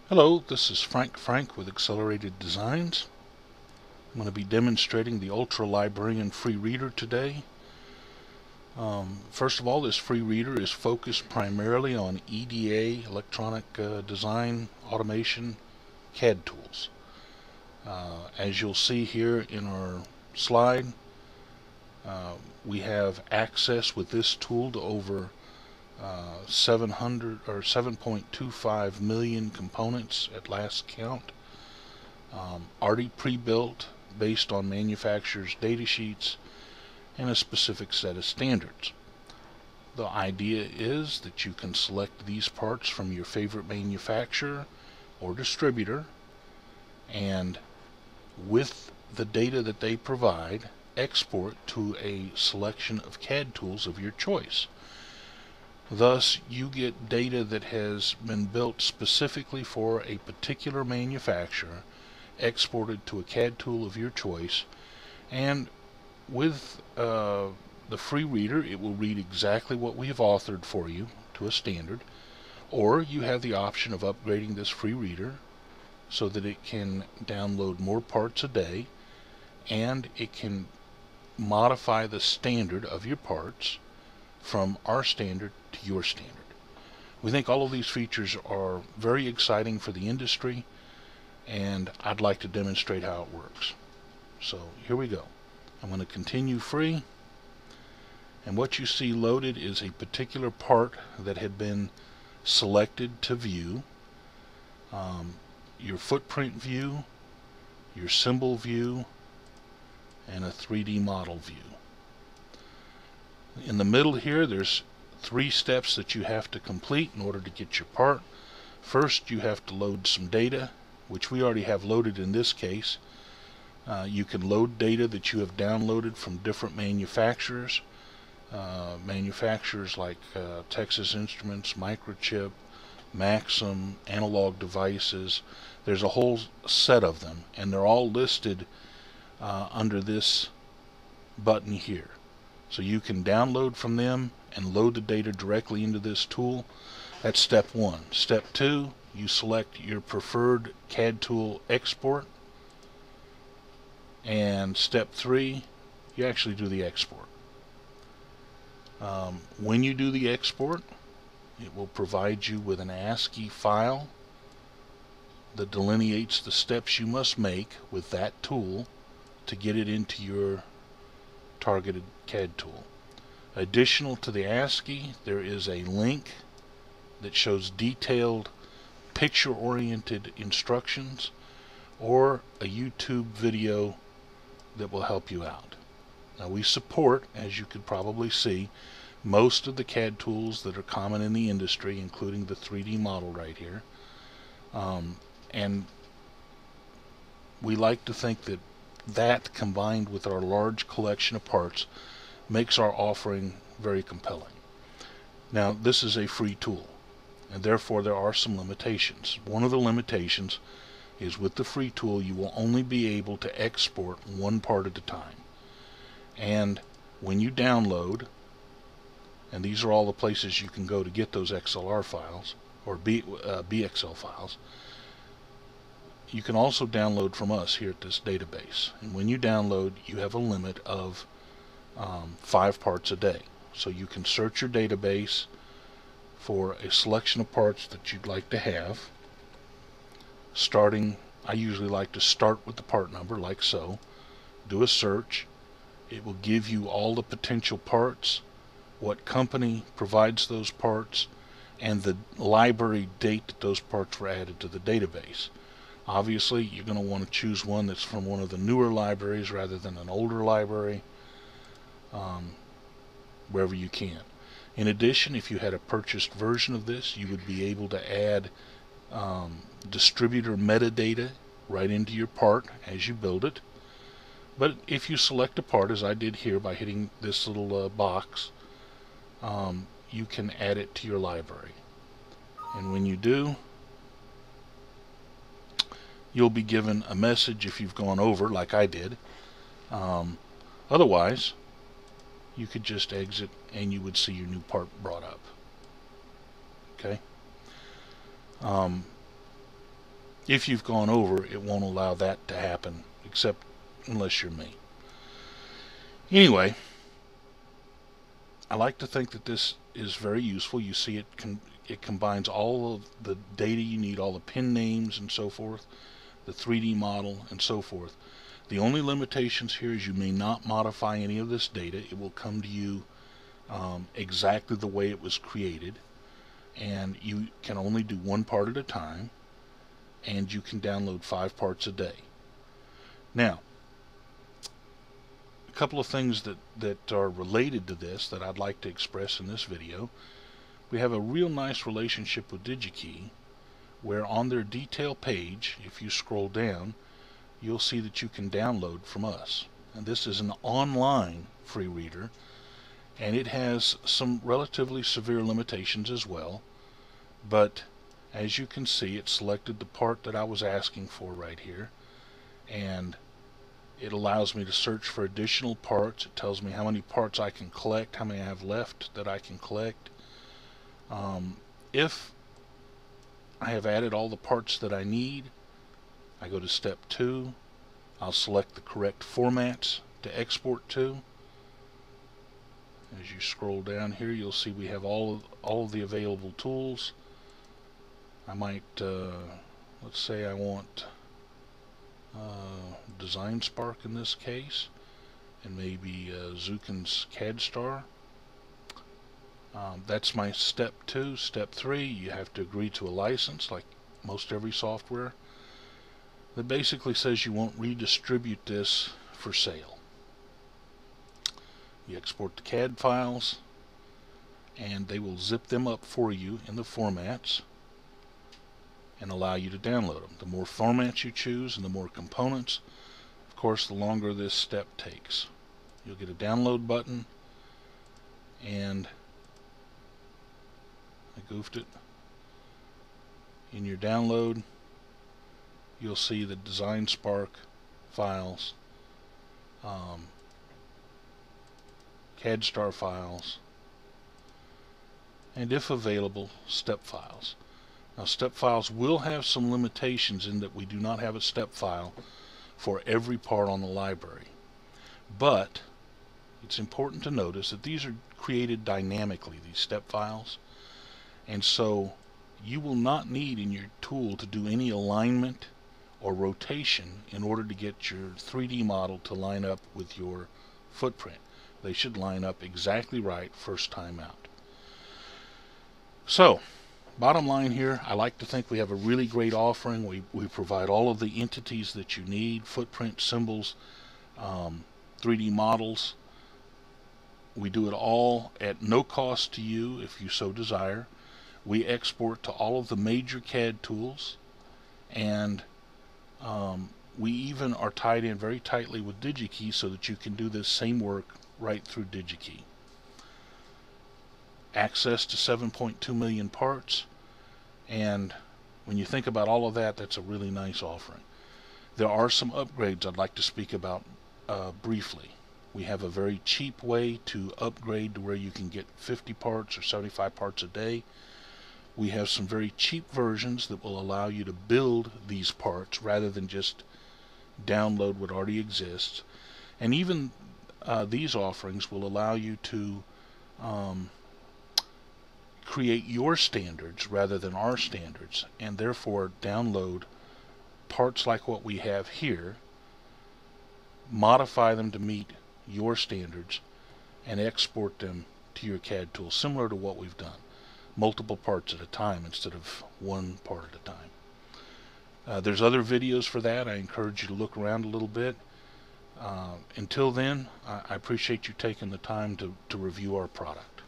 Hello, this is Frank with Accelerated Designs. I'm going to be demonstrating the Ultra Librarian free reader today. First of all, this free reader is focused primarily on EDA, electronic design, automation, CAD tools. As you'll see here in our slide, we have access with this tool to over 7.25 million components at last count, already pre-built based on manufacturers' data sheets and a specific set of standards. The idea is that you can select these parts from your favorite manufacturer or distributor, and with the data that they provide, export to a selection of CAD tools of your choice. Thus, you get data that has been built specifically for a particular manufacturer, exported to a CAD tool of your choice, and with the free reader, it will read exactly what we have authored for you to a standard, or you have the option of upgrading this free reader so that it can download more parts a day, and it can modify the standard of your parts from our standard to your standard. We think all of these features are very exciting for the industry, and I'd like to demonstrate how it works. So here we go. I'm going to continue free, and what you see loaded is a particular part that had been selected to view. Your footprint view, your symbol view, and a 3D model view. In the middle here, there's 3 steps that you have to complete in order to get your part. First, you have to load some data, which we already have loaded in this case. You can load data that you have downloaded from different manufacturers. Manufacturers like Texas Instruments, Microchip, Maxim, Analog Devices. There's a whole set of them, and they're all listed under this button here. So you can download from them and load the data directly into this tool. That's step 1. Step 2, you select your preferred CAD tool export. And step 3, you actually do the export. When you do the export, it will provide you with an ASCII file that delineates the steps you must make with that tool to get it into your targeted CAD tool. Additional to the ASCII, there is a link that shows detailed picture-oriented instructions or a YouTube video that will help you out. Now, we support, as you could probably see, most of the CAD tools that are common in the industry, including the 3D model right here. And we like to think that combined with our large collection of parts makes our offering very compelling. Now, this is a free tool, and therefore there are some limitations. One of the limitations is with the free tool you will only be able to export one part at a time. And when you download, and these are all the places you can go to get those XLR files or BXL files, you can also download from us here at this database. And when you download, you have a limit of 5 parts a day. So you can search your database for a selection of parts that you'd like to have. I usually like to start with the part number, like so. Do a search. It will give you all the potential parts, what company provides those parts, and the library date that those parts were added to the database. Obviously, you're going to want to choose one that's from one of the newer libraries rather than an older library, wherever you can. In addition, if you had a purchased version of this, you would be able to add distributor metadata right into your part as you build it. But if you select a part, as I did here by hitting this little box, you can add it to your library. And when you do, you'll be given a message if you've gone over, like I did. Otherwise, you could just exit and you would see your new part brought up. Okay? If you've gone over, it won't allow that to happen, except unless you're me. Anyway, I like to think that this is very useful. You see it combines all of the data you need, all the pin names and so forth, the 3D model and so forth. The only limitations here is you may not modify any of this data. It will come to you exactly the way it was created, and you can only do one part at a time, and you can download 5 parts a day. Now, a couple of things that are related to this that I'd like to express in this video. We have a real nice relationship with digikey, where on their detail page, if you scroll down, you'll see that you can download from us. And this is an online free reader, and it has some relatively severe limitations as well, but as you can see, it selected the part that I was asking for right here, and it allows me to search for additional parts. It tells me how many parts I can collect, how many I have left that I can collect. If I have added all the parts that I need, I go to step 2. I'll select the correct formats to export to. As you scroll down here, you'll see we have all of the available tools. I might, let's say I want Design Spark in this case, and maybe Zukin's CAD Star. That's my step 2. Step 3, you have to agree to a license, like most every software, that basically says you won't redistribute this for sale. You export the CAD files, and they will zip them up for you in the formats and allow you to download them. The more formats you choose and the more components, of course, the longer this step takes. You'll get a download button, and I goofed it. In your download, you'll see the Design Spark files, CAD Star files, and if available, step files. Now, step files will have some limitations in that we do not have a step file for every part on the library. But it's important to notice that these are created dynamically, these step files, and so you will not need in your tool to do any alignment or rotation in order to get your 3D model to line up with your footprint. They should line up exactly right first time out. So, bottom line here, I like to think we have a really great offering. We provide all of the entities that you need: footprint, symbols, 3D models. We do it all at no cost to you if you so desire. We export to all of the major CAD tools, and we even are tied in very tightly with digikey so that you can do this same work right through digikey. Access to 7.2 million parts, and when you think about all of that, that's a really nice offering. There are some upgrades I'd like to speak about briefly. We have a very cheap way to upgrade to where you can get 50 parts or 75 parts a day. We have some very cheap versions that will allow you to build these parts rather than just download what already exists. And even these offerings will allow you to create your standards rather than our standards, and therefore download parts like what we have here, modify them to meet your standards, and export them to your CAD tool, similar to what we've done. Multiple parts at a time instead of one part at a time. There's other videos for that. I encourage you to look around a little bit. Until then, I appreciate you taking the time to review our product.